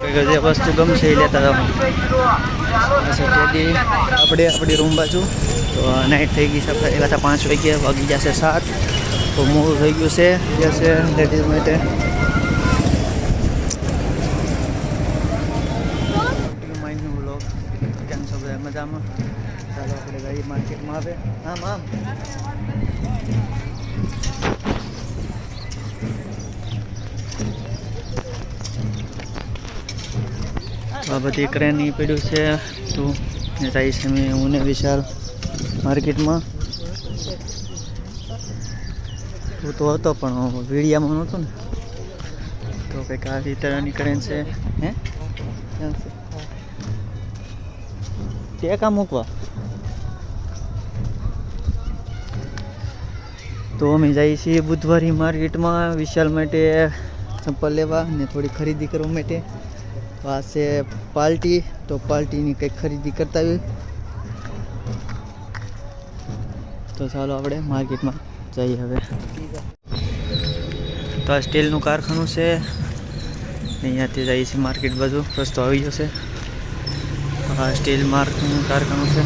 જે વસ્તુ ગમશે એ લેતા જાઓ. આપણે આપણી રૂમ બાજુ તો નાઇટ થઈ ગઈ છે. આપણે એવા 5 વાગ્યા વાગી જશે 7. તો મોડું થઈ ગયું છે જશે લેડીઝ માટે. વ્લોગ કેમ છો બધા મજામાં? ચાલો આપણે ગાડી માર્કેટમાં આવે. આમ આ બધી ક્રેની પડ્યું છે. તો જાય છે મેં હું ને વિશાલ માર્કેટમાં. હું તો હતો પણ વીડિયામાં નહોતો ને. તો કંઈક આવી તરહની ક્રેન છે. હે તે કામ મૂકવા તો અમે જઈએ છીએ બુધવારી માર્કેટમાં વિશાલ માટે ચપ્પલ લેવા ને થોડી ખરીદી કરવા માટે. આ છે પાર્ટી, તો પાર્ટીની કંઈક ખરીદી કરતા હોય. તો ચાલો આપણે માર્કેટમાં જઈએ હવે. તો આ સ્ટીલનું કારખાનું છે. અહીંયાથી જઈએ છીએ માર્કેટ બાજુ. રસ્તો આવી જશે. આ સ્ટીલ માર્કનું કારખાનું છે.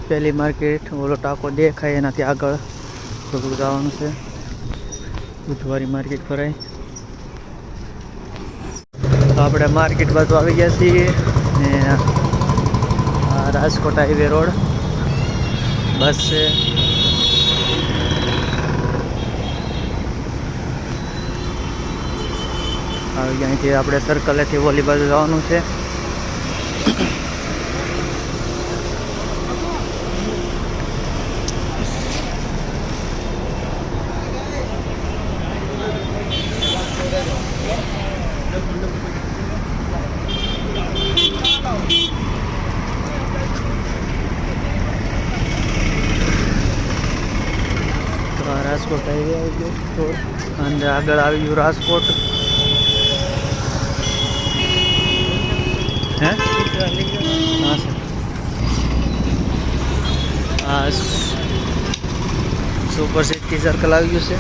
પહેલી માર્કેટ ઓલો ટાંકો દેખાય એનાથી આગળ થોડુંક જવાનું છે. બુધવારી માર્કેટ ભરાય. તો આપણે માર્કેટ બાજુ આવી ગયા છીએ ને આ રાજકોટ હાઈવે રોડ બસ છે. આવી અહીંથી આપણે સર્કલેથી ઓલી બાજુ જવાનું છે. રાજકોટ હાઈવે આવી ગયો રોડ અને આગળ આવી ગયું રાજકોટ. હે હા સર, આ સુપર સિટી સર્કલ આવી ગયું છે.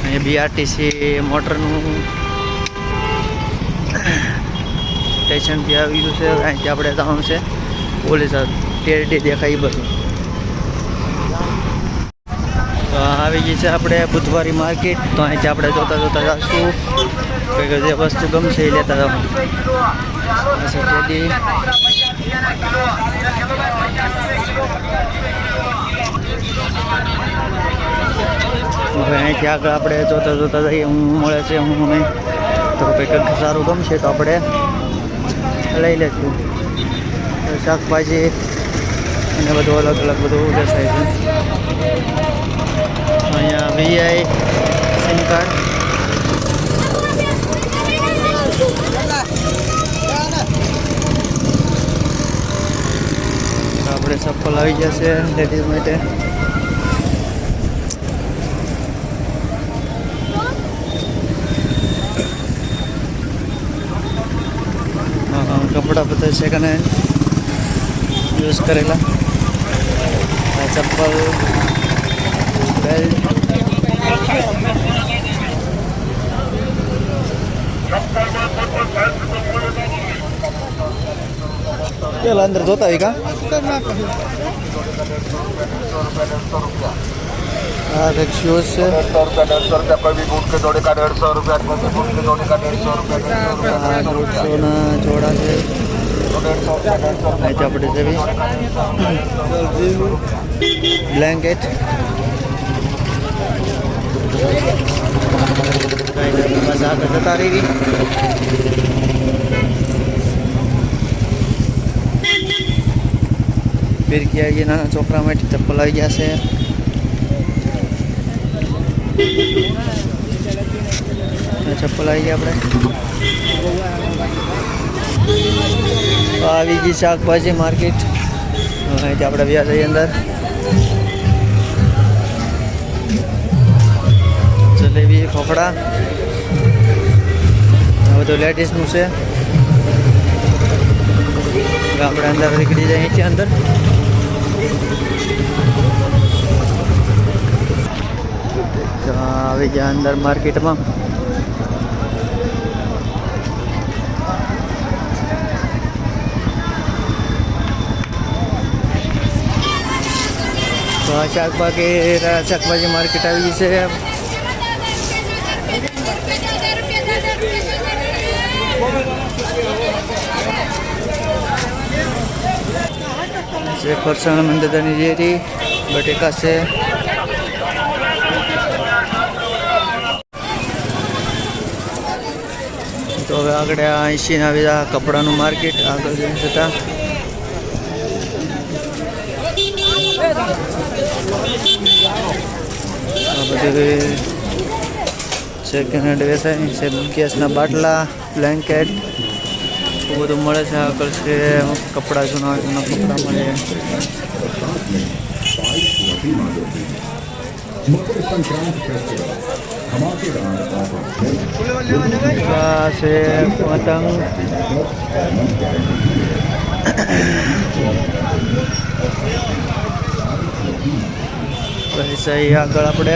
અહીંયા BRTC મોટરનું સ્ટેશન બી આવી ગયું છે. અહીંથી આપણે જવાનું છે પોલીસ ટેરડી દેખાય એ બધું. તો આવી ગઈ છે આપણે બુધવારી માર્કેટ. તો અહીંથી આપણે જોતા જઈશું. કંઈક જે વસ્તુ ગમશે એ લેતા જાઓ. હવે અહીંથી આગળ આપણે જોતા જઈએ હું મળે છે હું નહીં. તો કંઈક સારું ગમશે તો આપણે લઈ લઈશું. શાકભાજી અને બધું અલગ અલગ બધું દેખાય છે. અહીંયા VI સિમ કાર્ડ. આપણે ચપ્પલ આવી જશે લેડીઝ માટે. કપડા બધા સેકન્ડ હેન્ડ યુઝ કરેલા. ચપ્પલ, બેલ્ટ. ચાલો અંદર જોતા આવી કા. હા કંઈક શૂઝ છે. 150 ના જોડા છે. અહીંથી આપણે જવી બ્લેન્કેટ. બસ આગળ જતા રહી. ફિરકી આવી ગઈ નાના છોકરા માટે. ચપ્પલ આવી ગયા છે. ચપ્પલ આવી ગયા આપણે. આવી ગઈ શાકભાજી માર્કેટ. અહીંથી આપણે વ્યા જઈએ અંદર. જલેબી, ફફડા બધું લેડીઝનું છે. આપણે અંદર નીકળી જઈએ છીએ અંદર. આવી ગયા અંદર માર્કેટમાં. તો આ શાકભાજી માર્કેટ આવી છે. જે ફરસાણ મંદિરની જેરી બટેકા છે. તો હવે આગળ 80 ના બીજા કપડાનું માર્કેટ આગળ જઈ જતા. આ બધી સેકન્ડ હેન્ડ વેચાય છે. ગેસના બાટલા, બ્લેન્કેટ બધું મળે છે. આગળ છે કપડાં, જૂના કપડાં મળે. આ છે પતંગ. પછી આગળ આપણે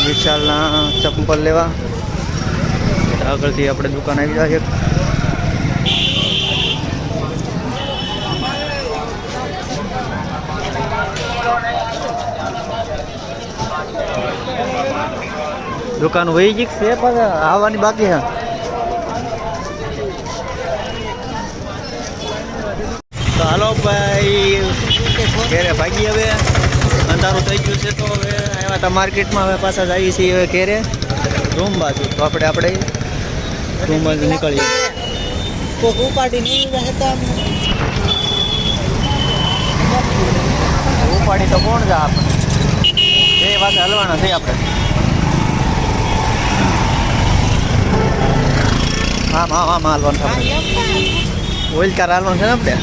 વિશાલના ચપ્પલ લેવા. આગળથી આપણે દુકાન આવી જાય. દુકાન વહી ગઈ છે પણ આવવાની બાકી છે. તો હાલો ભાઈ ઘેરે ભાગી. હવે અંધારું થઈ ગયું છે તો હવે આવ્યા હતા માર્કેટમાં. હવે પાછા જઈએ છીએ હવે ઘેરે રૂમ બાજુ. તો આપણે રૂમ બાજુ નીકળીએ. ઉપાડી તો કોણ જા આપણે એ પાસે હલવાના છે આપણે. આમ હાલવાનું છે. ઓઇલ કાર હાલવાનું છે ને આપણે.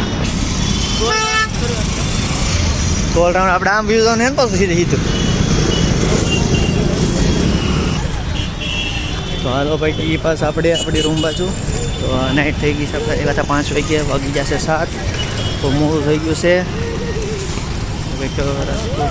ગોલ રાઉન્ડ આપણે આમ વ્યૂ ને પાછું સીધું. તો હાલો ભાઈ એ પાસ આપણે આપણી રૂમ બાજુ. તો નાઇટ થઈ ગઈ છે. આપણે એવા 5 વાગ્યા વાગી જશે 7. તો મોડું થઈ ગયું છે. હવે તો રસ્તો